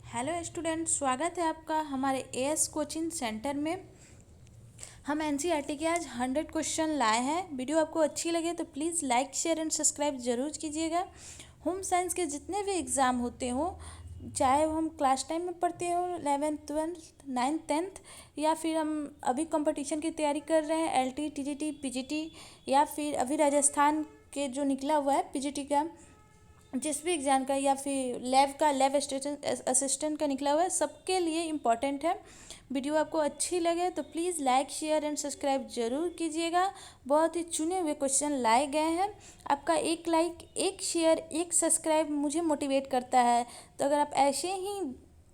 Hello student, स्वागत है आपका हमारे एएस कोचिंग सेंटर में। हम एनसीईआरटी के आज 100 क्वेश्चन लाए हैं। वीडियो आपको अच्छी लगे तो please like share and subscribe ज़रूर कीजिएगा। होम साइंस के जितने भी एग्ज़ाम होते हो, चाहे वो हम क्लास टाइम में पढ़ते हो 11th 12th 9th 10th, या फिर हम अभी कंपटीशन की तैयारी कर रहे हैं एलटी टीजीटी पीजीटी, या फिर अभी राजस्थान के जो निकला हुआ है पीजीटी का, जिस भी एग्ज़ाम का, या फिर लैब असिस्टेंट का निकला हुआ है, सबके लिए इम्पॉर्टेंट है। वीडियो आपको अच्छी लगे तो please like share and subscribe ज़रूर कीजिएगा। बहुत ही चुने हुए क्वेश्चन लाए गए हैं। आपका एक लाइक, एक शेयर, एक सब्सक्राइब मुझे मोटिवेट करता है। तो अगर आप ऐसे ही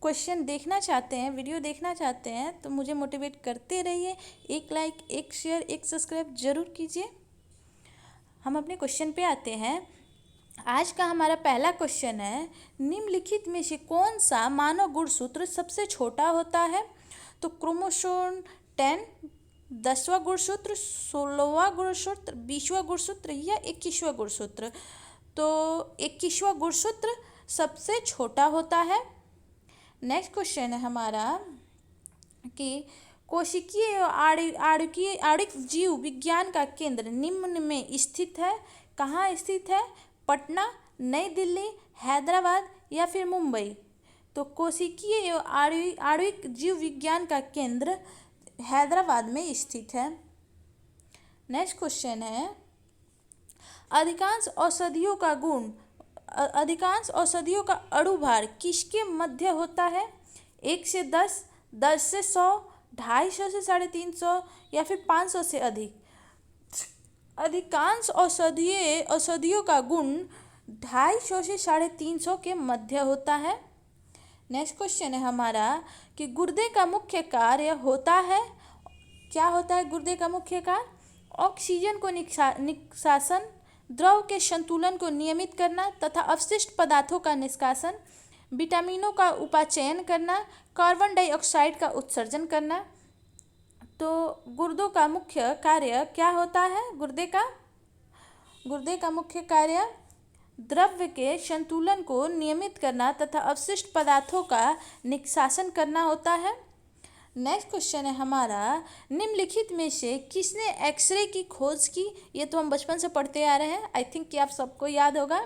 क्वेश्चन देखना चाहते हैं, वीडियो देखना चाहते हैं, तो मुझे मोटिवेट करते रहिए। एक लाइक, एक शेयर, एक सब्सक्राइब ज़रूर कीजिए। हम अपने क्वेश्चन पे आते हैं। आज का हमारा पहला क्वेश्चन है, निम्नलिखित में से कौन सा मानव गुणसूत्र सबसे छोटा होता है? तो क्रोमोसोम 10, 10वां गुणसूत्र, 16वां गुणसूत्र, 20वां गुणसूत्र या 21वां गुणसूत्र? तो 21वां गुणसूत्र सबसे छोटा होता है। नेक्स्ट क्वेश्चन है हमारा कि कोशिकीय आणविक जीव विज्ञान का केंद्र निम्न में स्थित है। कहाँ स्थित है? पटना, नई दिल्ली, हैदराबाद या फिर मुंबई? तो कोशिकीय आणविक जीव विज्ञान का केंद्र हैदराबाद में स्थित है। नेक्स्ट क्वेश्चन है, अधिकांश औषधियों का अणुभार किसके मध्य होता है? 1 से 10, 10 से 100, 250 से 350 या फिर 500 से अधिक? अधिकांश औषधियों का गुण 250 से 350 के मध्य होता है। नेक्स्ट क्वेश्चन है हमारा कि गुर्दे का मुख्य कार्य होता है। क्या होता है गुर्दे का मुख्य कार्य? ऑक्सीजन को निष्कासन, द्रव के संतुलन को नियमित करना तथा अपशिष्ट पदार्थों का निष्कासन, विटामिनों का उपाचयन करना, कार्बन डाइऑक्साइड का उत्सर्जन करना। तो गुर्दों का मुख्य कार्य क्या होता है? गुर्दे का मुख्य कार्य द्रव्य के संतुलन को नियमित करना तथा अपशिष्ट पदार्थों का निष्कासन करना होता है। नेक्स्ट क्वेश्चन है हमारा, निम्नलिखित में से किसने एक्सरे की खोज की? ये तो हम बचपन से पढ़ते आ रहे हैं, आई थिंक कि आप सबको याद होगा।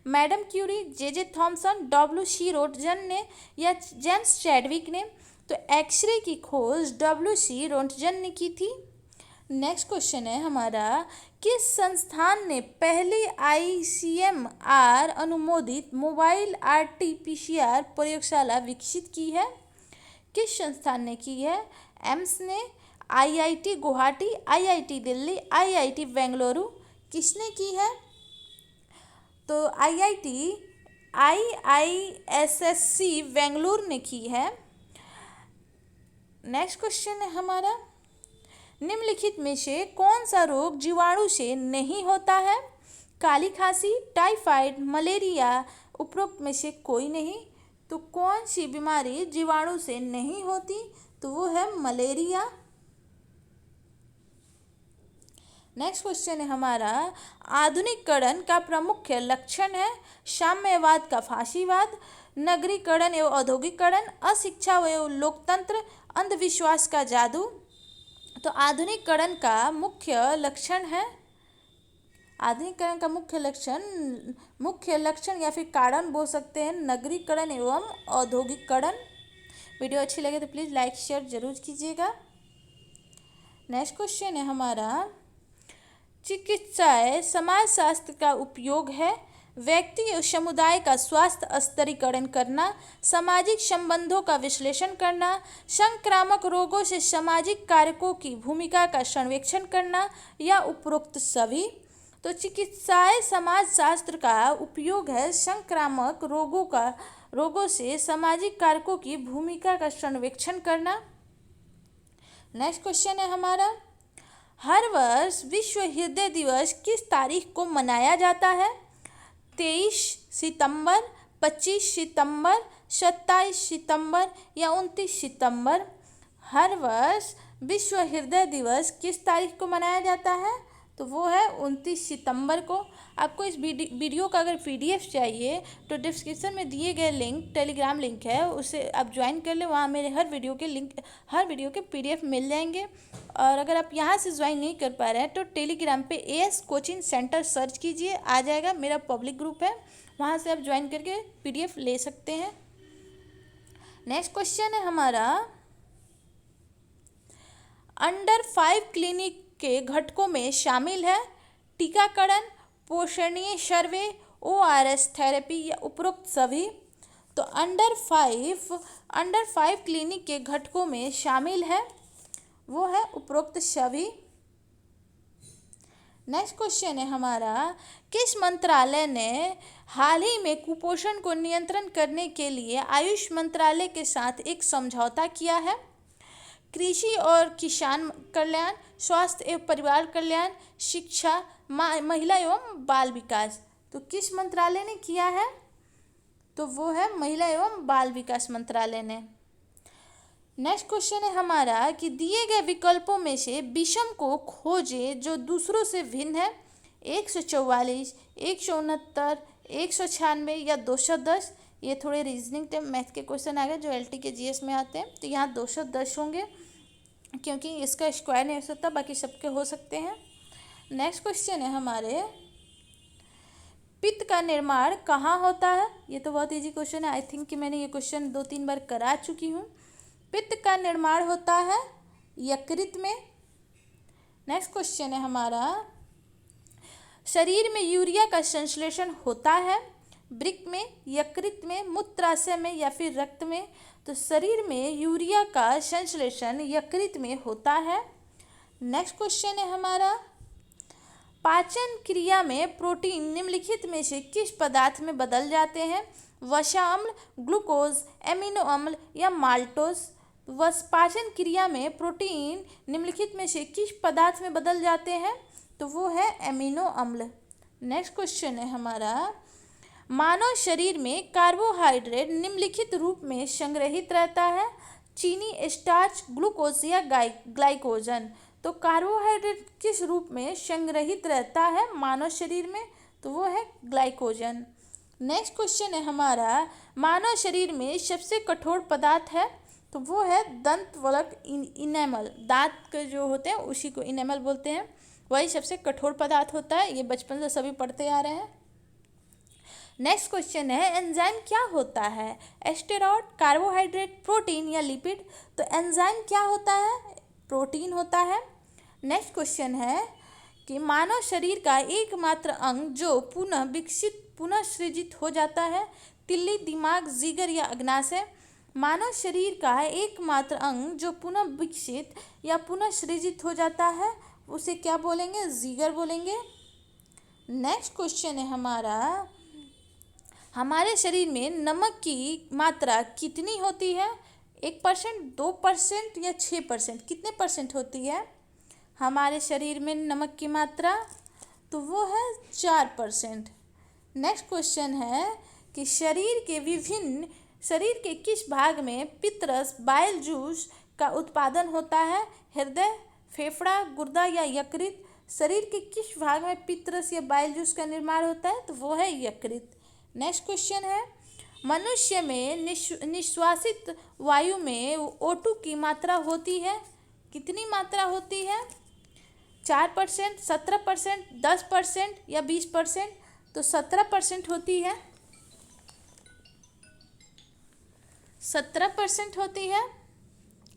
Madam Curie, J Thomson, W C. Roentgen ने या जेम्स चैडविक ने? तो एक्सरे की खोज डब्ल्यू.सी. रोटजन ने की थी। नेक्स्ट क्वेश्चन है हमारा, किस संस्थान ने पहली आईसीएमआर अनुमोदित मोबाइल आरटी-पीसीआर प्रयोगशाला विकसित की है? किस संस्थान ने की है? एम्स ने, IIT Guwahati, IIT Delhi, IIT Bengaluru? किसने की है? तो आईआईएसएससी बेंगलुरु ने की है। नेक्स्ट क्वेश्चन है हमारा, निम्नलिखित में से कौन सा रोग जीवाणु से नहीं होता है? काली खांसी, टाइफाइड, मलेरिया? उपरोक्त में से कोई नहीं। तो कौन सी बीमारी जीवाणु से नहीं होती? तो वो है मलेरिया। नेक्स्ट क्वेश्चन है हमारा, आधुनिकीकरण का प्रमुख लक्षण है? साम्यवाद का फांसीवाद, नगरीकरण एवं औद्योगिकरण, अशिक्षा एवं लोकतंत्र, अंधविश्वास का जादू? तो आधुनिकीकरण का मुख्य लक्षण है, आधुनिकीकरण का मुख्य लक्षण या फिर कारण बोल सकते हैं, नगरीकरण एवं औद्योगिकरण। वीडियो अच्छी लगे तो प्लीज़ लाइक शेयर जरूर कीजिएगा। नेक्स्ट क्वेश्चन है हमारा, चिकित्सा समाजशास्त्र का उपयोग है? व्यक्ति और समुदाय का स्वास्थ्य स्तरीकरण करना, सामाजिक संबंधों का विश्लेषण करना, संक्रामक रोगों से सामाजिक कारकों की भूमिका का सर्वेक्षण करना, या उपरोक्त सभी? तो चिकित्सा समाजशास्त्र का उपयोग है संक्रामक रोगों से सामाजिक कारकों की भूमिका का सर्वेक्षण करना। नेक्स्ट क्वेश्चन है हमारा, हर वर्ष विश्व हृदय दिवस किस तारीख को मनाया जाता है? 23 सितंबर, 25 सितंबर, 27 सितंबर या 29 सितंबर? हर वर्ष विश्व हृदय दिवस किस तारीख को मनाया जाता है? तो वो है 29 सितंबर को। आपको इस वीडियो का अगर PDF चाहिए तो डिस्क्रिप्शन में दिए गए लिंक, टेलीग्राम लिंक है, उसे आप ज्वाइन कर लें। वहाँ मेरे हर वीडियो के लिंक, हर वीडियो के PDF मिल जाएंगे। और अगर आप यहाँ से ज्वाइन नहीं कर पा रहे हैं तो टेलीग्राम पे AS कोचिंग सेंटर सर्च कीजिए, आ जाएगा। मेरा पब्लिक ग्रुप है, वहाँ से आप ज्वाइन करके PDF ले सकते हैं। नेक्स्ट क्वेश्चन है हमारा, अंडर 5 क्लिनिक के घटकों में शामिल है टीकाकरण, पोषणीय सर्वे, ORS थेरेपी या उपरोक्त सभी। तो अंडर 5 क्लिनिक के घटकों में शामिल है, वो है उपरोक्त सभी। नेक्स्ट क्वेश्चन है हमारा, किस मंत्रालय ने हाल ही में कुपोषण को नियंत्रण करने के लिए आयुष मंत्रालय के साथ एक समझौता किया है? कृषि और किसान कल्याण, स्वास्थ्य एवं परिवार कल्याण, शिक्षा, महिला एवं बाल विकास। तो किस मंत्रालय ने किया है? तो वो है महिला एवं बाल विकास मंत्रालय ने। नेक्स्ट क्वेश्चन है हमारा कि दिए गए विकल्पों में से विषम को खोजे जो दूसरों से भिन्न है। 144, 169, 196 या 210। ये थोड़े रीजनिंग टाइप मैथ के क्वेश्चन आ गए जो LT के GS में आते हैं। तो यहाँ 210 होंगे क्योंकि इसका स्क्वायर नहीं हो सकता, बाकी सबके हो सकते हैं। नेक्स्ट क्वेश्चन है हमारे, पित्त का निर्माण कहाँ होता है? ये तो बहुत इजी क्वेश्चन है, आई थिंक कि मैंने ये क्वेश्चन 2-3 बार करा चुकी हूँ। पित्त का निर्माण होता है यकृत में। नेक्स्ट क्वेश्चन है हमारा, शरीर में यूरिया का संश्लेषण होता है वृक्क में, यकृत में, मूत्राशय में या फिर रक्त में? तो शरीर में यूरिया का संश्लेषण यकृत में होता है। नेक्स्ट क्वेश्चन है हमारा, पाचन क्रिया में प्रोटीन निम्नलिखित में से किस पदार्थ में बदल जाते हैं? वसा अम्ल, ग्लूकोज, एमिनो अम्ल या माल्टोज? पाचन क्रिया में प्रोटीन निम्नलिखित में से किस पदार्थ में बदल जाते हैं? तो वो है एमिनो अम्ल। नेक्स्ट क्वेश्चन है हमारा, मानव शरीर में कार्बोहाइड्रेट निम्नलिखित रूप में संग्रहित रहता है? चीनी, स्टार्च, ग्लूकोज या ग्लाइकोजन? तो कार्बोहाइड्रेट किस रूप में संग्रहित रहता है मानव शरीर में? तो वो है ग्लाइकोजन। नेक्स्ट क्वेश्चन है हमारा, मानव शरीर में सबसे कठोर पदार्थ है? तो वो है दंत वलक, इनेमल। दांत के जो होते हैं उसी को इनेमल बोलते हैं, वही सबसे कठोर पदार्थ होता है। ये बचपन से सभी पढ़ते आ रहे हैं। नेक्स्ट क्वेश्चन है, एंजाइम क्या होता है? एस्टेरॉयड, कार्बोहाइड्रेट, प्रोटीन या लिपिड? तो एंजाइम क्या होता है? प्रोटीन होता है। नेक्स्ट क्वेश्चन है कि मानव शरीर का एकमात्र अंग जो पुनः विकसित, पुनः सृजित हो जाता है? तिल्ली, दिमाग, जिगर या अग्नाशय? मानव शरीर का एकमात्र अंग जो पुनः विकसित या पुनः सृजित हो जाता है उसे क्या बोलेंगे? जिगर बोलेंगे। नेक्स्ट क्वेश्चन है हमारा, हमारे शरीर में नमक की मात्रा कितनी होती है? 1%, 2% या 6%? कितने परसेंट होती है हमारे शरीर में नमक की मात्रा? तो वो है 4%। नेक्स्ट क्वेश्चन है कि शरीर के किस भाग में पित्तरस, बाइल जूस का उत्पादन होता है? हृदय, फेफड़ा, गुर्दा या यकृत? शरीर के किस भाग में पित्तरस या बाइल जूस का निर्माण होता है? तो वो है यकृत। नेक्स्ट क्वेश्चन है, मनुष्य में निश्वासित वायु में O2 की मात्रा होती है? कितनी मात्रा होती है? 4%, 17%, 10% या 20%? तो 17% होती है, 17% होती है।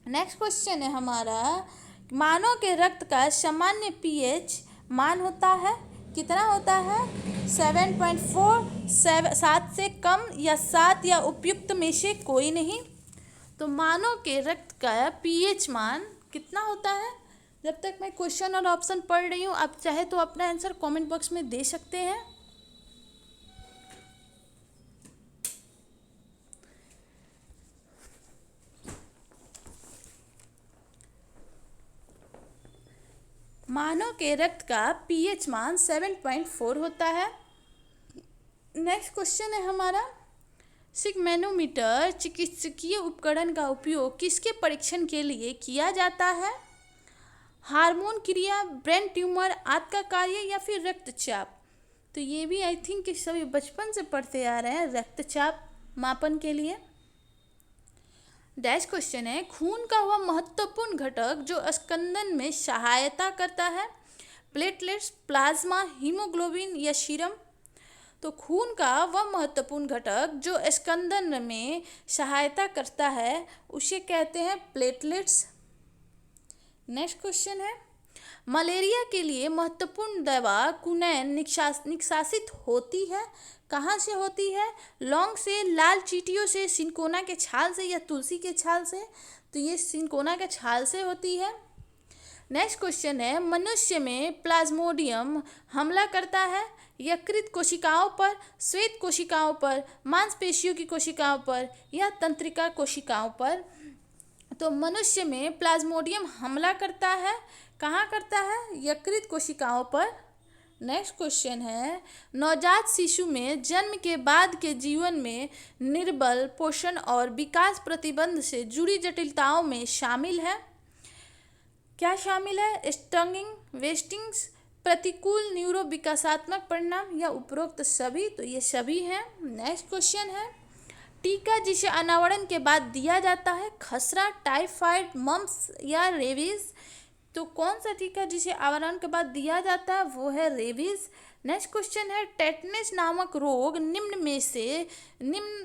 नेक्स्ट क्वेश्चन है हमारा, मानव के रक्त का सामान्य pH मान होता है? कितना होता है? 7.4, 7 से कम या 7 या उपयुक्त में से कोई नहीं? तो मानव के रक्त का pH मान कितना होता है? जब तक मैं क्वेश्चन और ऑप्शन पढ़ रही हूँ, आप चाहे तो अपना आंसर कमेंट बॉक्स में दे सकते हैं। मानव के रक्त का pH मान 7.4 होता है। नेक्स्ट क्वेश्चन है हमारा, सिग्मेनोमीटर चिकित्सकीय उपकरण का उपयोग किसके परीक्षण के लिए किया जाता है? हार्मोन क्रिया, ब्रेन ट्यूमर, आंत का कार्य या फिर रक्तचाप। तो ये भी आई थिंक कि सभी बचपन से पढ़ते आ रहे हैं, रक्तचाप मापन के लिए। डैश क्वेश्चन है, खून का वह महत्वपूर्ण घटक जो स्कंदन में सहायता करता है, प्लेटलेट्स, प्लाज्मा, हीमोग्लोबिन या सीरम। तो खून का वह महत्वपूर्ण घटक जो स्कंदन में सहायता करता है उसे कहते हैं प्लेटलेट्स। नेक्स्ट क्वेश्चन है, मलेरिया के लिए महत्वपूर्ण दवा क्विनैन निष्कासित होती है, कहाँ से होती है? लौंग से, लाल चींटियों से, सिनकोना के छाल से या तुलसी के छाल से? तो ये सिनकोना के छाल से होती है। नेक्स्ट क्वेश्चन है, मनुष्य में प्लाज्मोडियम हमला करता है यकृत कोशिकाओं पर, श्वेत कोशिकाओं पर, मांसपेशियों की कोशिकाओं पर या तंत्रिका कोशिकाओं पर? तो मनुष्य में प्लाज्मोडियम हमला करता है, कहाँ करता है? यकृत कोशिकाओं पर। नेक्स्ट क्वेश्चन है, नवजात शिशु में जन्म के बाद के जीवन में निर्बल, पोषण और विकास प्रतिबंध से जुड़ी जटिलताओं में शामिल है, क्या शामिल है? स्टंगिंग, वेस्टिंग्स, प्रतिकूल न्यूरो विकासात्मक परिणाम या उपरोक्त सभी? तो ये सभी हैं। नेक्स्ट क्वेश्चन है, टीका जिसे अनावरण के बाद दिया जाता है, खसरा, टाइफाइड, मम्प्स या रेबीज? तो कौन सा टीका जिसे आवरण के बाद दिया जाता है वो है रेबीज। नेक्स्ट क्वेश्चन है, टेटनस नामक रोग निम्न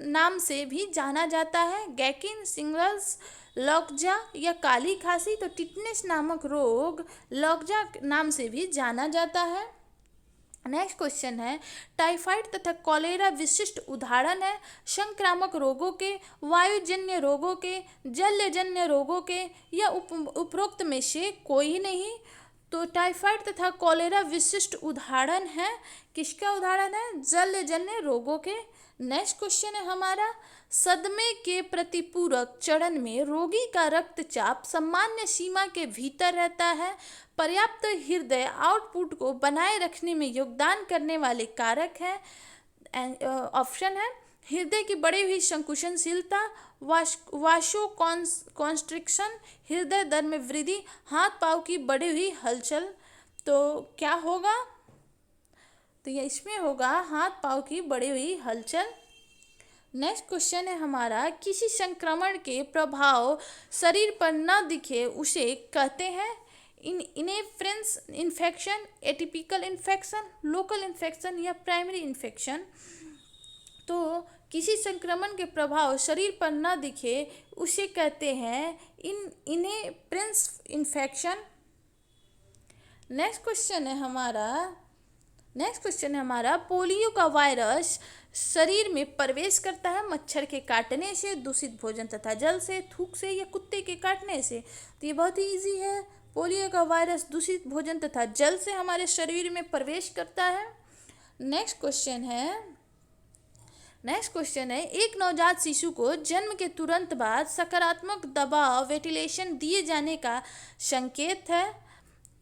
नाम से भी जाना जाता है, गैकिन, सिंगल्स, लॉकजा या काली खांसी? तो टिटनेस नामक रोग लॉकजा नाम से भी जाना जाता है। नेक्स्ट क्वेश्चन है, टाइफाइड तथा कॉलेरा विशिष्ट उदाहरण है संक्रामक रोगों के, वायुजन्य रोगों के, जलजन्य रोगों के या उपरोक्त में से कोई नहीं? तो टाइफाइड तथा कॉलेरा विशिष्ट उदाहरण है, किसका उदाहरण है? जलजन्य रोगों के। नेक्स्ट क्वेश्चन है हमारा, सदमे के प्रतिपूरक चरण में रोगी का रक्तचाप सामान्य सीमा के भीतर रहता है, पर्याप्त हृदय आउटपुट को बनाए रखने में योगदान करने वाले कारक है। ऑप्शन है हृदय की बढ़ी हुई संकुचनशीलता, वाशो कॉन्स्ट्रिक्शन, हृदय दर में वृद्धि, हाथ पांव की बढ़ी हुई हलचल। तो क्या होगा? तो ये इसमें होगा हाथ पांव की बढ़ी हुई हलचल। नेक्स्ट क्वेश्चन है हमारा, किसी संक्रमण के प्रभाव शरीर पर न दिखे उसे कहते हैं inapparent infection, atypical infection, local infection या प्राइमरी इन्फेक्शन? तो किसी संक्रमण के प्रभाव शरीर पर न दिखे उसे कहते हैं इनेफ्रेंस इन्फेक्शन। नेक्स्ट क्वेश्चन है हमारा, पोलियो का वायरस शरीर में प्रवेश करता है मच्छर के काटने से, दूषित भोजन तथा जल से, थूक से या कुत्ते के काटने से? तो ये बहुत ही इजी है, पोलियो का वायरस दूषित भोजन तथा जल से हमारे शरीर में प्रवेश करता है। नेक्स्ट क्वेश्चन है, एक नवजात शिशु को जन्म के तुरंत बाद सकारात्मक दबाव वेंटिलेशन दिए जाने का संकेत है,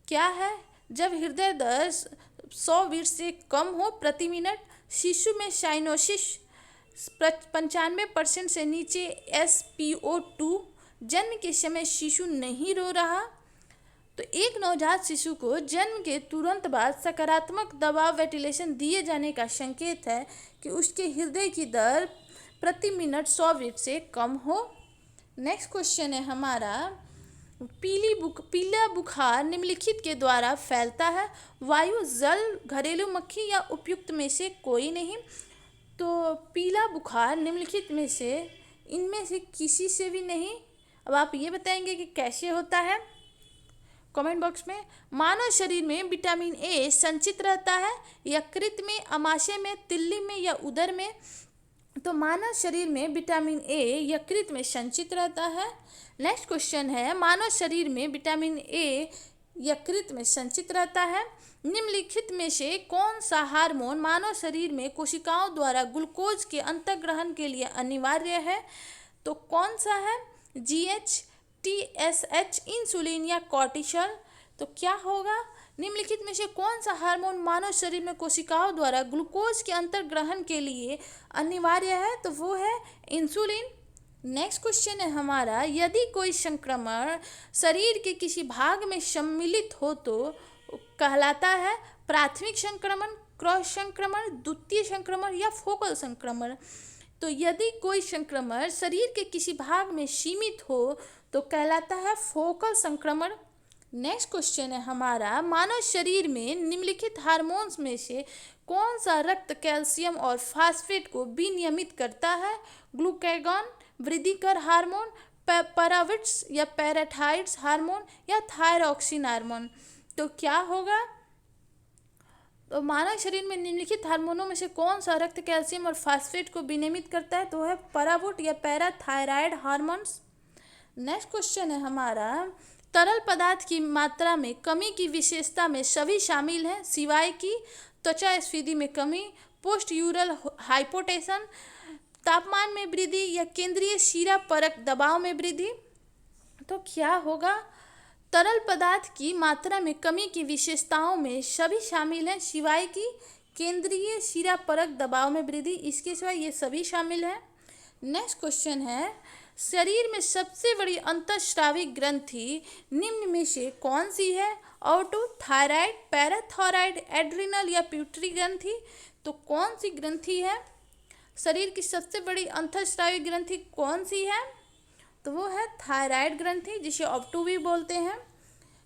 क्या है? जब हृदय दर 100 बीट से कम हो प्रति मिनट, शिशु में साइनोसिस 95% से नीचे, SpO2, जन्म के समय शिशु नहीं रो रहा। तो एक नवजात शिशु को जन्म के तुरंत बाद सकारात्मक दबाव वेंटिलेशन दिए जाने का संकेत है कि उसके हृदय की दर प्रति मिनट 100 बीट से कम हो। नेक्स्ट क्वेश्चन है हमारा, पीला बुखार निम्नलिखित के द्वारा फैलता है, वायु, जल, घरेलू मक्खी या उपयुक्त में से कोई नहीं? तो पीला बुखार निम्नलिखित में से इनमें से किसी से भी नहीं। अब आप ये बताएंगे कि कैसे होता है, कमेंट बॉक्स में। मानव शरीर में विटामिन ए संचित रहता है यकृत में, अमाशय में, तिल्ली में या उदर में? तो मानव शरीर में विटामिन ए यकृत में संचित रहता है। नेक्स्ट क्वेश्चन है, मानव शरीर में विटामिन ए यकृत में संचित रहता है, निम्नलिखित में से कौन सा हार्मोन मानव शरीर में कोशिकाओं द्वारा ग्लूकोज के अंतर्ग्रहण के लिए अनिवार्य है? तो कौन सा है? GH, TSH, इंसुलिन या कॉर्टिसोल? तो क्या होगा? निम्नलिखित में से कौन सा हार्मोन मानव शरीर में कोशिकाओं द्वारा ग्लूकोज के अंतर्ग्रहण के लिए अनिवार्य है? तो वो है इंसुलिन। नेक्स्ट क्वेश्चन है हमारा, यदि कोई संक्रमण शरीर के किसी भाग में सम्मिलित हो तो कहलाता है प्राथमिक संक्रमण, क्रॉस संक्रमण, द्वितीय संक्रमण या फोकल संक्रमण। तो यदि कोई संक्रमण शरीर के किसी भाग में सीमित हो तो कहलाता है फोकल संक्रमण। नेक्स्ट क्वेश्चन है हमारा, मानव शरीर में निम्नलिखित हार्मोन्स में से कौन सा रक्त कैल्शियम और फास्फेट को विनियमित करता है? ग्लूकागॉन, वृद्धिकर हार्मोन, पैराविट्स या पैराथाइड्स हार्मोन या थायरॉक्सिन हार्मोन। तो क्या होगा? तो मानव शरीर में निम्नलिखित हार्मोनों में से कौन सा रक्त कैल्शियम और फास्फेट को विनियमित करता है? तो है पैरावुट या पैराथायराइड हार्मोन्स। नेक्स्ट क्वेश्चन है हमारा, तरल पदार्थ की मात्रा में कमी की विशेषता में सभी शामिल हैं सिवाय कि त्वचा स्फीति में कमी, पोस्ट यूरल हाइपोटेंशन, तापमान में वृद्धि या केंद्रीय शिरा परक दबाव में वृद्धि। तो क्या होगा? तरल पदार्थ की मात्रा में कमी की विशेषताओं में सभी शामिल हैं सिवाय कि केंद्रीय शिरा परक दबाव में वृद्धि, इसके सिवा ये सभी शामिल हैं। नेक्स्ट क्वेश्चन है, शरीर में सबसे बड़ी अंतःस्रावी ग्रंथि निम्न में से कौन सी है? ऑटो, थायराइड, पैराथायराइड, एड्रिनल या पिट्यूटरी ग्रंथि। तो कौन सी ग्रंथि है? शरीर की सबसे बड़ी अंतःस्रावी ग्रंथि कौन सी है? तो वो है थायराइड ग्रंथि, जिसे ऑप्टो भी बोलते हैं।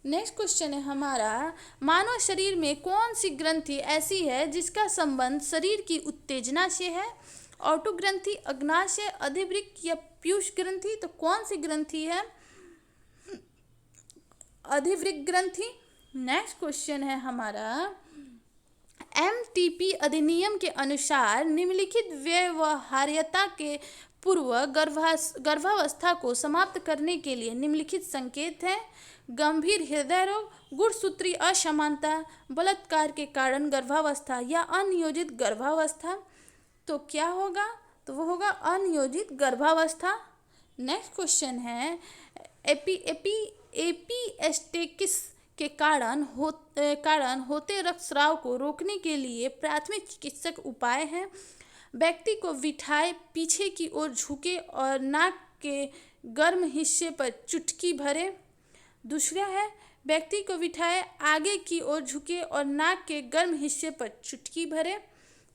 नेक्स्ट क्वेश्चन है हमारा, मानव शरीर में कौन सी ग्रंथि ऐसी है जिसका संबंध शरीर की उत्तेजना से है? ऑटो ग्रंथि, अग्नाशय, अधिवृक्क या पीयूष ग्रंथि। तो कौन सी ग्रंथि है? अधिवृक्क ग्रंथि। नेक्स्ट क्वेश्चन है हमारा, एमटीपी अधिनियम के अनुसार निम्नलिखित व्यवहार्यता के पूर्व गर्भावस्था को समाप्त करने के लिए निम्नलिखित संकेत हैं: गंभीर हृदय रोग, गुणसूत्रीय असमानता, बलात्कार के कारण गर्भावस्था या अनियोजित गर्भावस्था। तो क्या होगा? तो वो होगा अनियोजित गर्भावस्था। नेक्स्ट क्वेश्चन है, एपिस्टेक्सिस के कारण होते रक्तस्राव को रोकने के लिए प्राथमिक चिकित्सक उपाय हैं: व्यक्ति को बिठाए पीछे की ओर झुके और नाक के गर्म हिस्से पर चुटकी भरे। दूसरा है, व्यक्ति को बिठाए आगे की ओर झुके और नाक के गर्म हिस्से पर चुटकी भरे।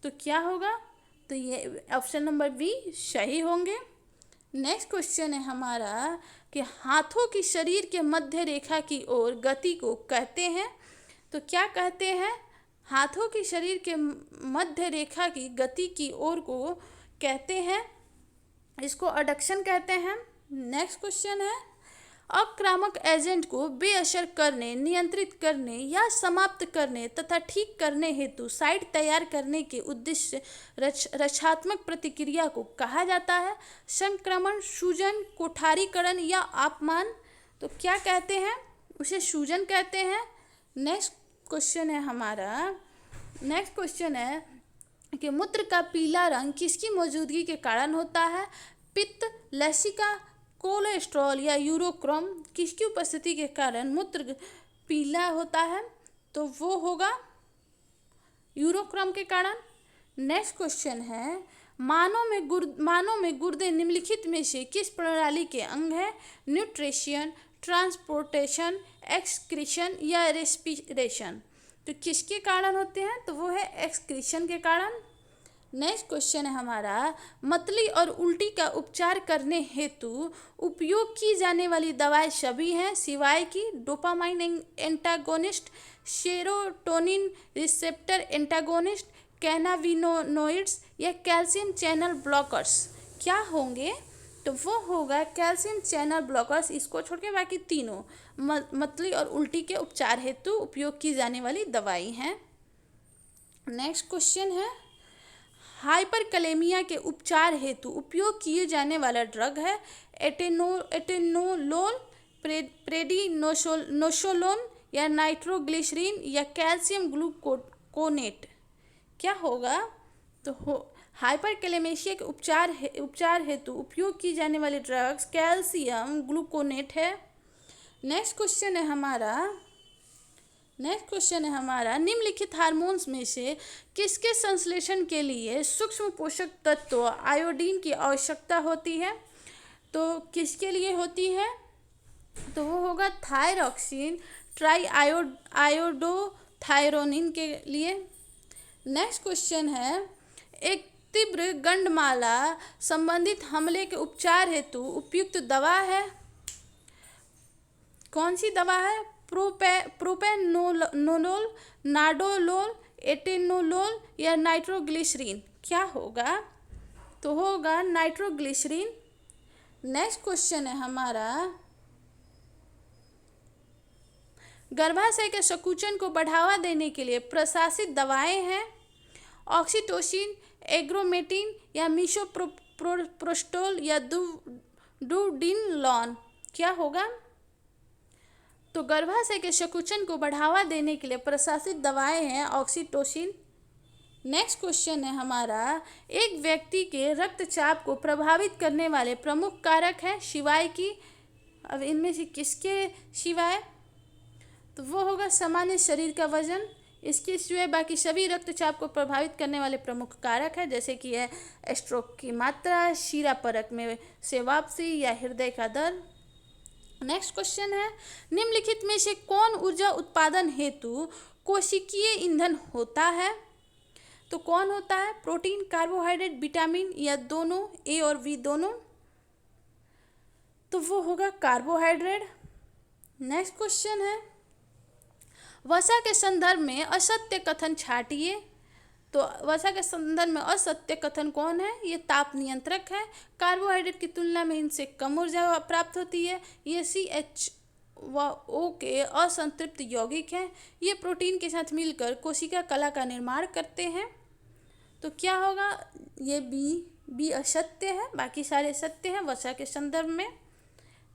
तो क्या होगा? तो ये ऑप्शन नंबर बी सही होंगे। नेक्स्ट क्वेश्चन है हमारा कि हाथों की शरीर के मध्य रेखा की ओर गति को कहते हैं। तो क्या कहते हैं? हाथों की शरीर के मध्य रेखा की गति की ओर को कहते हैं, इसको अडक्शन कहते हैं। नेक्स्ट क्वेश्चन है, आक्रामक एजेंट को बेअसर करने, नियंत्रित करने या समाप्त करने तथा ठीक करने हेतु साइट तैयार करने के उद्देश्य रक्षात्मक प्रतिक्रिया को कहा जाता है: संक्रमण, सूजन, कोठारीकरण या अपमान। तो क्या कहते हैं? उसे सूजन कहते हैं। नेक्स्ट क्वेश्चन है हमारा, नेक्स्ट क्वेश्चन है कि मूत्र का पीला रंग किसकी मौजूदगी के कारण होता है? पित्त, लसिका, कोलेस्ट्रॉल या यूरोक्रोम। किसकी उपस्थिति के कारण मूत्र पीला होता है? तो वो होगा यूरोक्रोम के कारण। नेक्स्ट क्वेश्चन है, मानव में गुर्दे निम्नलिखित में से किस प्रणाली के अंग है? न्यूट्रिशन, ट्रांसपोर्टेशन, एक्सक्रीशन या रेस्पिरेशन। तो किसके कारण होते हैं? तो वो है एक्सक्रीशन के कारण। नेक्स्ट क्वेश्चन है हमारा, मतली और उल्टी का उपचार करने हेतु उपयोग की जाने वाली दवाएं सभी हैं सिवाय कि dopamine antagonist, serotonin receptor antagonist, cannabinoids या कैल्शियम चैनल ब्लॉकर्स। क्या होंगे? तो वो होगा कैल्शियम चैनल ब्लॉकर्स। इसको छोड़ के बाकी तीनों मतली और उल्टी के उपचार हेतु उपयोग की जाने वाली दवाई हैं। नेक्स्ट क्वेश्चन है, हाइपरकलेमिया के उपचार हेतु उपयोग किए जाने वाला ड्रग है एटेनोलोल, प्रेडिनोसोलोन या नाइट्रोग्लिसरीन या कैल्शियम ग्लूकोनेट। क्या होगा? तो हाइपरकलेमेशिया के उपचार हेतु उपयोग की जाने वाली ड्रग्स कैल्शियम ग्लूकोनेट है। नेक्स्ट क्वेश्चन है हमारा, निम्नलिखित हार्मोन्स में से किसके संश्लेषण के लिए सूक्ष्म पोषक तत्व आयोडीन की आवश्यकता होती है? तो किसके लिए होती है? तो वो होगा थायरॉक्सिन ट्राई आयोडोथायरोनिन के लिए। नेक्स्ट क्वेश्चन है, एक तीव्र गंडमाला संबंधित हमले के उपचार हेतु उपयुक्त दवा है? कौन सी दवा है? प्रोपेनोलोल, नाडोलोल, एटेनोलोल या नाइट्रोग्लिसरीन? क्या होगा? तो होगा नाइट्रोग्लिसरीन। नेक्स्ट क्वेश्चन है हमारा, गर्भाशय के संकुचन को बढ़ावा देने के लिए प्रशासित दवाएं हैं? ऑक्सीटोसिन, एग्रोमेटिन या मिसोप्रोस्टोल या डुडिनलॉन? क्या होगा? तो गर्भाशय के संकुचन को बढ़ावा देने के लिए प्रशासित दवाएं हैं ऑक्सीटोसिन। नेक्स्ट क्वेश्चन है हमारा, एक व्यक्ति के रक्तचाप को प्रभावित करने वाले प्रमुख कारक हैं शिवाय की? अब इनमें से किसके शिवाय? तो वो होगा सामान्य शरीर का वजन। इसके सिवाय बाकी सभी रक्तचाप को प्रभावित करने वाले प्रमुख कारक है, जैसे कि है स्ट्रोक की मात्रा, शिरा परक में से वापसी या हृदय का दर। नेक्स्ट क्वेश्चन है, निम्नलिखित में से कौन ऊर्जा उत्पादन हेतु कोशिकीय ईंधन होता है? तो कौन होता है? प्रोटीन, कार्बोहाइड्रेट, विटामिन या दोनों, ए और बी दोनों? तो वो होगा कार्बोहाइड्रेट। नेक्स्ट क्वेश्चन है, वसा के संदर्भ में असत्य कथन छाटिए। तो वसा के संदर्भ में असत्य कथन कौन है? ये ताप नियंत्रक है, कार्बोहाइड्रेट की तुलना में इनसे कम ऊर्जा प्राप्त होती है, ये CH के असंतृप्त यौगिक हैं, ये प्रोटीन के साथ मिलकर कोशिका कला का निर्माण करते हैं। तो क्या होगा? ये बी असत्य है, बाकी सारे सत्य हैं वसा के संदर्भ में।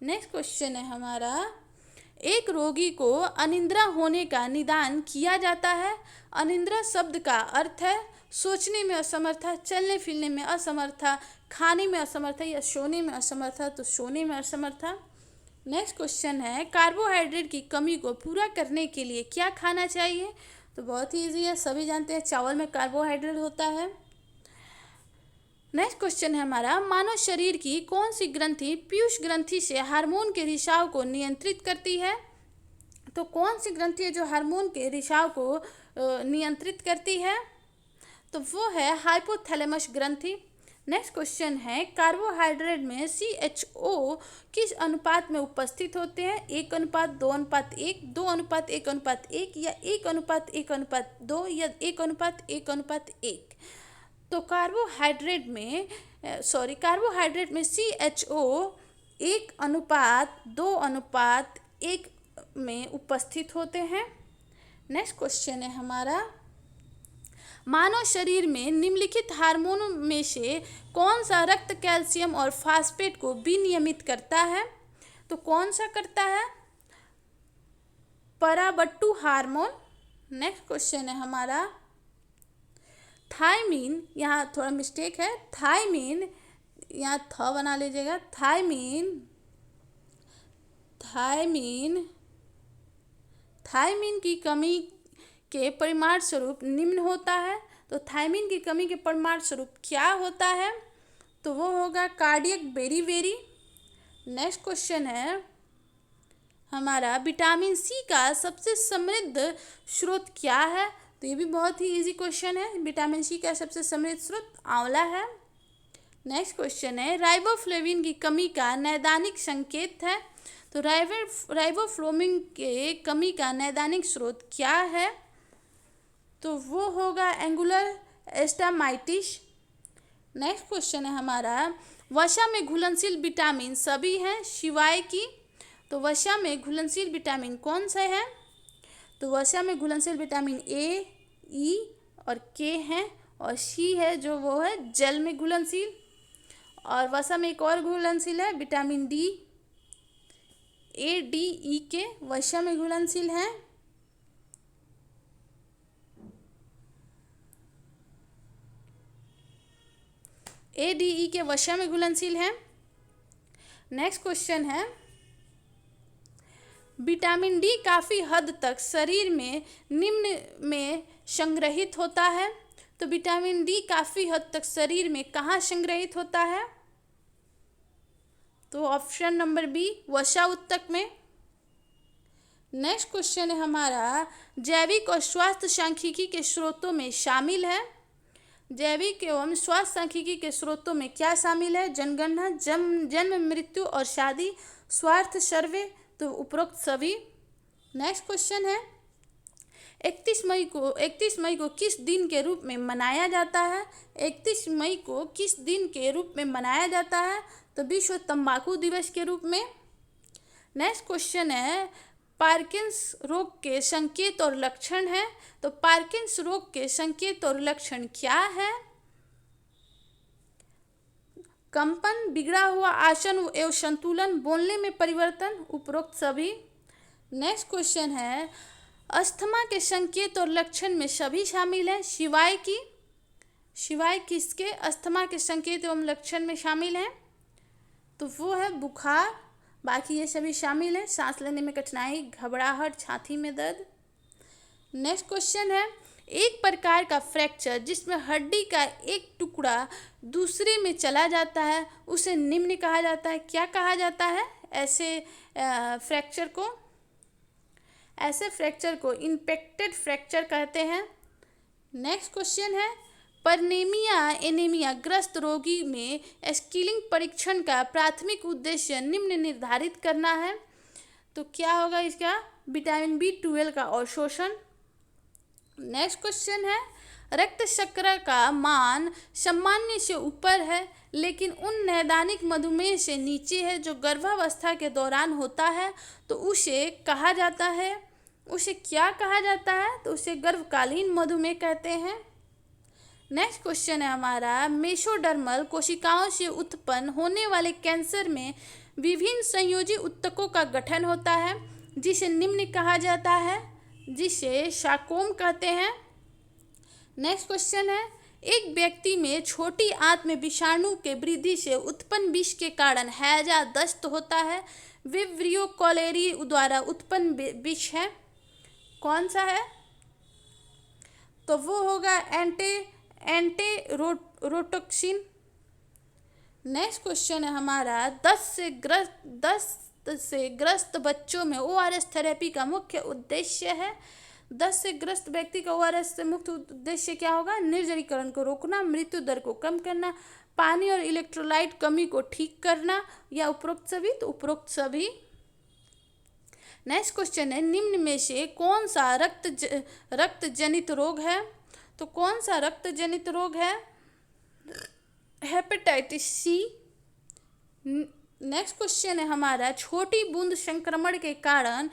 नेक्स्ट क्वेश्चन है हमारा, एक रोगी को अनिद्रा होने का निदान किया जाता है। अनिद्रा शब्द का अर्थ है सोचने में असमर्था, चलने फिरने में असमर्था, खाने में असमर्था या सोने में असमर्था। तो सोने में असमर्था। नेक्स्ट क्वेश्चन है, कार्बोहाइड्रेट की कमी को पूरा करने के लिए क्या खाना चाहिए? तो बहुत ही ईजी है, सभी जानते हैं चावल में कार्बोहाइड्रेट होता है। नेक्स्ट क्वेश्चन है हमारा, मानव शरीर की कौन सी ग्रंथि पीयूष ग्रंथि से हार्मोन के रिसाव को नियंत्रित करती है? तो कौन सी ग्रंथि है जो हार्मोन के रिसाव को नियंत्रित करती है? तो वो है हाइपोथैलेमस ग्रंथि। नेक्स्ट क्वेश्चन है, कार्बोहाइड्रेट में CHO किस अनुपात में उपस्थित होते हैं? 1:2:1, 2:1:1 या 1:1:2 या 1:1:1? तो कार्बोहाइड्रेट में CHO 1:2:1 में उपस्थित होते हैं। नेक्स्ट क्वेश्चन है हमारा, मानव शरीर में निम्नलिखित हार्मोनों में से कौन सा रक्त कैल्शियम और फास्फेट को विनियमित करता है? तो कौन सा करता है? पराबट्टू हार्मोन। नेक्स्ट क्वेश्चन है हमारा, थायमीन, यहाँ थोड़ा मिस्टेक है, थायमीन यहाँ थ बना लीजिएगा, थायमीन की कमी के परिमाण स्वरूप निम्न होता है। तो थायमीन की कमी के परिमाण स्वरूप क्या होता है? तो वो होगा कार्डियक बेरीबेरी। नेक्स्ट क्वेश्चन है हमारा, विटामिन सी का सबसे समृद्ध स्रोत क्या है? तो ये भी बहुत ही इजी क्वेश्चन है, विटामिन सी का सबसे समृद्ध स्रोत आंवला है। नेक्स्ट क्वेश्चन है, राइबोफ्लेविन की कमी का नैदानिक संकेत है। तो राइबोफ्लोविन के कमी का नैदानिक स्रोत क्या है? तो वो होगा एंगुलर एस्टामाइटिस। नेक्स्ट क्वेश्चन है हमारा, वसा में घुलनशील विटामिन सभी हैं शिवाय की? तो वसा में घुलनशील विटामिन कौन से हैं? तो वसा में घुलनशील विटामिन A, E और K हैं, और C है जो वो है जल में घुलनशील। और वसा में एक और घुलनशील है vitamin D, A, D, E, K वसा में घुलनशील हैं। A, D, E के वसा में घुलनशील हैं। नेक्स्ट क्वेश्चन है, विटामिन डी काफ़ी हद तक शरीर में निम्न में संग्रहित होता है। तो विटामिन डी काफ़ी हद तक शरीर में कहाँ संग्रहित होता है? तो ऑप्शन नंबर बी वसा उत्तक में। नेक्स्ट क्वेश्चन है हमारा, जैविक और स्वास्थ्य सांख्यिकी के स्रोतों में शामिल है। जैविक एवं स्वास्थ्य सांख्यिकी के स्रोतों में क्या शामिल है? जनगणना, जन्म मृत्यु और शादी, स्वार्थ सर्वे, तो उपरोक्त सभी। नेक्स्ट क्वेश्चन है, 31 मई को किस दिन के रूप में मनाया जाता है? 31 मई को किस दिन के रूप में मनाया जाता है? तो विश्व तंबाकू दिवस के रूप में। नेक्स्ट क्वेश्चन है, पार्किंस रोग के संकेत और लक्षण है। तो पार्किंस रोग के संकेत और लक्षण क्या है? कंपन, बिगड़ा हुआ आसन एवं संतुलन, बोलने में परिवर्तन, उपरोक्त सभी। नेक्स्ट क्वेश्चन है, अस्थमा के संकेत और लक्षण में सभी शामिल है शिवाय किसके अस्थमा के संकेत एवं लक्षण में शामिल है? तो वो है बुखार, बाकी ये सभी शामिल है। सांस लेने में कठिनाई, घबराहट, छाती में दर्द। नेक्स्ट क्वेश्चन है, एक प्रकार का फ्रैक्चर जिसमें हड्डी का एक टुकड़ा दूसरे में चला जाता है उसे निम्न कहा जाता है। क्या कहा जाता है ऐसे फ्रैक्चर को? इम्पैक्टेड फ्रैक्चर कहते हैं। नेक्स्ट क्वेश्चन है, परनेमिया एनीमिया ग्रस्त रोगी में स्क्रीनिंग परीक्षण का प्राथमिक उद्देश्य निम्न निर्धारित करना है। तो क्या होगा इसका? विटामिन B12 का अवशोषण। नेक्स्ट क्वेश्चन है, रक्त शर्करा का मान सामान्य से ऊपर है लेकिन उन नैदानिक मधुमेह से नीचे है जो गर्भावस्था के दौरान होता है, तो उसे कहा जाता है, उसे क्या कहा जाता है? तो उसे गर्भकालीन मधुमेह कहते हैं। नेक्स्ट क्वेश्चन है हमारा, मेसोडर्मल कोशिकाओं से उत्पन्न होने वाले कैंसर में विभिन्न संयोजी ऊतकों का गठन होता है जिसे निम्न कहा जाता है, जिसे सार्कोम कहते हैं। नेक्स्ट क्वेश्चन है, एक व्यक्ति में छोटी आंत में विषाणु के वृद्धि से उत्पन्न विष के कारण हैजा दस्त होता है, विब्रियो कॉलेरी द्वारा उत्पन्न विष है, कौन सा है? तो वो होगा एंटीरोटोक्सिन। नेक्स्ट क्वेश्चन है हमारा, 10 से ग्रस्त बच्चों में ORS थेरेपी का मुख्य उद्देश्य है। 10 से ग्रस्त व्यक्ति का ORS से मुख्य उद्देश्य क्या होगा? निर्जलीकरण को रोकना, मृत्यु दर को कम करना, पानी और इलेक्ट्रोलाइट कमी को ठीक करना, या उपरोक्त सभी? तो उपरोक्त सभी। नेक्स्ट क्वेश्चन है, निम्न में से कौन सा रक्त जनित रोग है? तो कौन सा रक्त जनित रोग है? Hepatitis C। नेक्स्ट क्वेश्चन है हमारा, छोटी बूंद संक्रमण के कारण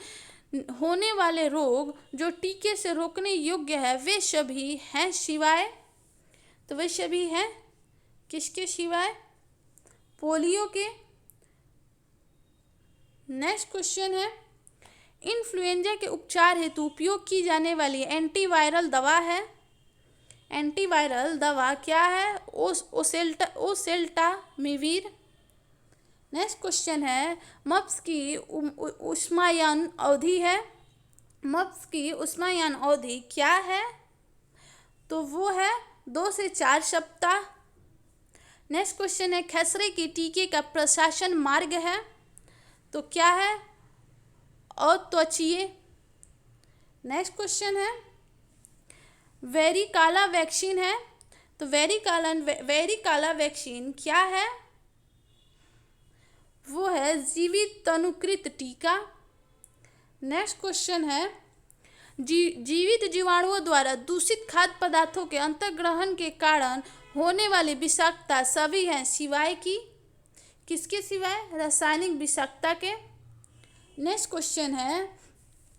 होने वाले रोग जो टीके से रोकने योग्य है वे सभी हैं सिवाय? तो वे सभी हैं किसके सिवाय? पोलियो के। नेक्स्ट क्वेश्चन है, इन्फ्लुएंजा के उपचार हेतु उपयोग की जाने वाली एंटीवायरल दवा है। एंटीवायरल दवा क्या है? ओसेल्टामिविर। नेक्स्ट क्वेश्चन है, मप्स की उष्मायन अवधि है। मप्स की उष्मायन अवधि क्या है? तो वो है 2 से 4 सप्ताह। नेक्स्ट क्वेश्चन है, खसरे के टीके का प्रशासन मार्ग है। तो क्या है? अत्वचीय। नेक्स्ट क्वेश्चन है, वेरिकाला वैक्सीन है। तो वेरिकाला वैक्सीन क्या है? वो है जीवित तनुकृत टीका। नेक्स्ट क्वेश्चन है, जीवित जीवाणुओं द्वारा दूषित खाद्य पदार्थों के अंतर्ग्रहण के कारण होने वाली विषाक्तता सभी हैं सिवाय की? किसके सिवाय? रासायनिक विषाक्तता के। नेक्स्ट क्वेश्चन है,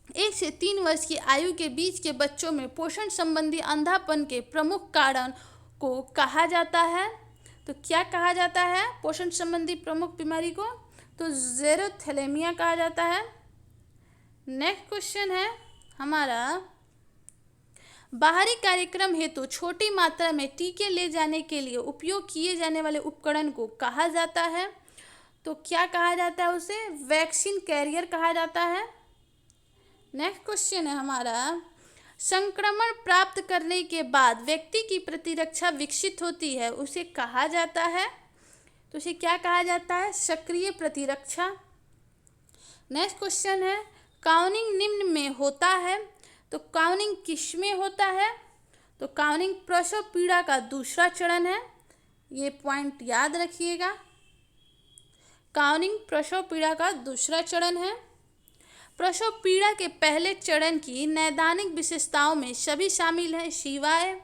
1 से 3 वर्ष की आयु के बीच के बच्चों में पोषण संबंधी अंधापन के प्रमुख कारण को कहा जाता है। तो क्या कहा जाता है पोषण संबंधी प्रमुख बीमारी को? तो जेरोथैलेमिया कहा जाता है। नेक्स्ट क्वेश्चन है हमारा, बाहरी कार्यक्रम हेतु छोटी मात्रा में टीके ले जाने के लिए उपयोग किए जाने वाले उपकरण को कहा जाता है। तो क्या कहा जाता है उसे? वैक्सीन कैरियर कहा जाता है। नेक्स्ट क्वेश्चन है हमारा, संक्रमण प्राप्त करने के बाद व्यक्ति की प्रतिरक्षा विकसित होती है उसे कहा जाता है। तो उसे क्या कहा जाता है? सक्रिय प्रतिरक्षा। नेक्स्ट क्वेश्चन है, काउनिंग निम्न में होता है, तो काउनिंग किस में होता है? तो काउनिंग प्रसव पीड़ा का दूसरा चरण है, ये पॉइंट याद रखिएगा। काउनिंग प्रसव पीड़ा का दूसरा चरण है। प्रसव पीड़ा के पहले चरण की नैदानिक विशेषताओं में सभी शामिल हैं, सिवाय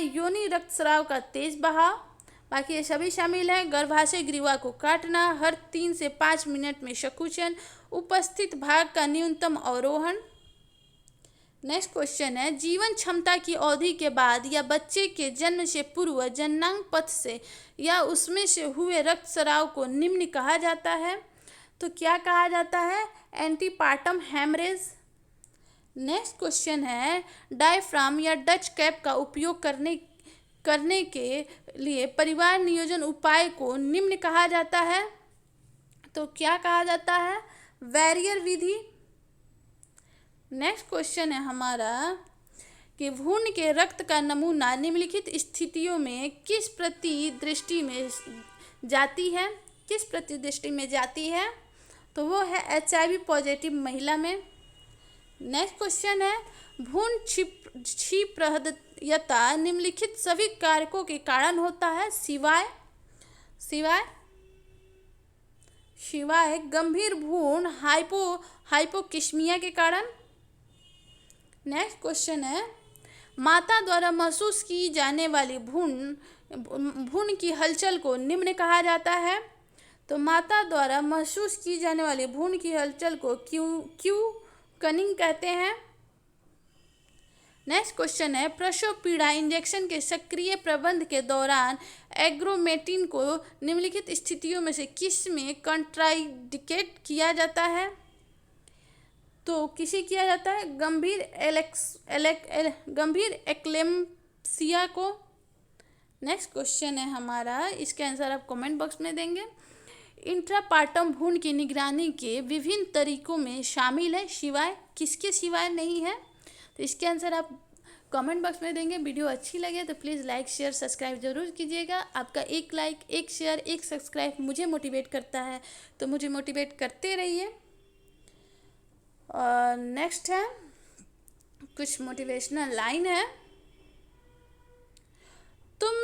योनि रक्तस्राव का तेज बहाव, बाकी ये सभी शामिल हैं। गर्भाशय ग्रीवा को काटना, हर 3 से 5 मिनट में संकुचन, उपस्थित भाग का न्यूनतम अवरोहण। नेक्स्ट क्वेश्चन है, जीवन क्षमता की अवधि के बाद या बच्चे के जन्म से पूर्व जननांग पथ से या उसमें से हुए रक्तस्राव को निम्न कहा जाता है, तो क्या कहा जाता है? Antepartum haemorrhage. नेक्स्ट क्वेश्चन है, डायफ्राम या डच कैप का उपयोग करने के लिए परिवार नियोजन उपाय को निम्न कहा जाता है, तो क्या कहा जाता है? वैरियर विधि। नेक्स्ट क्वेश्चन है हमारा कि भ्रूण के रक्त का नमूना निम्नलिखित स्थितियों में किस प्रतिदृष्टि में जाती है? तो वो है HIV पॉजिटिव महिला में। नेक्स्ट क्वेश्चन है, भ्रूण क्षीप्रहृदयता निम्नलिखित सभी कारकों के कारण होता है, सिवाय गंभीर भ्रूण हाइपोकिस्मिया के कारण। नेक्स्ट क्वेश्चन है, माता द्वारा महसूस की जाने वाली भ्रूण की हलचल को निम्न कहा जाता है, तो माता द्वारा महसूस की जाने वाली भ्रूण की हलचल को क्यूकनिंग कहते हैं। नेक्स्ट क्वेश्चन है, प्रसव पीड़ा इंजेक्शन के सक्रिय प्रबंध के दौरान एग्रोमेटिन को निम्नलिखित स्थितियों में से किस में कंट्राइंडिकेट किया जाता है, तो किसे किया जाता है? गंभीर एक्लेम्पसिया को। नेक्स्ट क्वेश्चन है हमारा, इसके आंसर आप कमेंट बॉक्स में देंगे। इंट्रापार्टम भ्रूण की निगरानी के विभिन्न तरीकों में शामिल है, किसके सिवाय नहीं है? तो इसके आंसर आप कमेंट बॉक्स में देंगे। वीडियो अच्छी लगे तो प्लीज़ लाइक शेयर सब्सक्राइब जरूर कीजिएगा। आपका एक लाइक, एक शेयर, एक सब्सक्राइब मुझे मोटिवेट करता है, तो मुझे मोटिवेट करते रहिए। और नेक्स्ट है, कुछ मोटिवेशनल लाइन है। तुम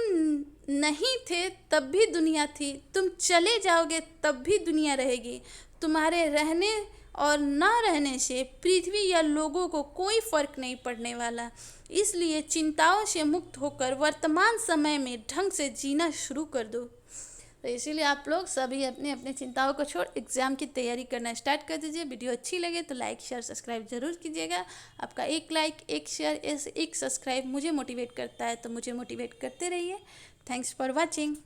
नहीं थे तब भी दुनिया थी, तुम चले जाओगे तब भी दुनिया रहेगी। तुम्हारे रहने और ना रहने से पृथ्वी या लोगों को कोई फर्क नहीं पड़ने वाला। इसलिए चिंताओं से मुक्त होकर वर्तमान समय में ढंग से जीना शुरू कर दो। तो इसीलिए आप लोग सभी अपने अपने चिंताओं को छोड़ एग्ज़ाम की तैयारी करना स्टार्ट कर दीजिए। वीडियो अच्छी लगे तो लाइक शेयर सब्सक्राइब जरूर कीजिएगा। आपका एक लाइक, एक शेयर, एक सब्सक्राइब मुझे मोटिवेट करता है, तो मुझे मोटिवेट करते रहिए। Thanks for watching.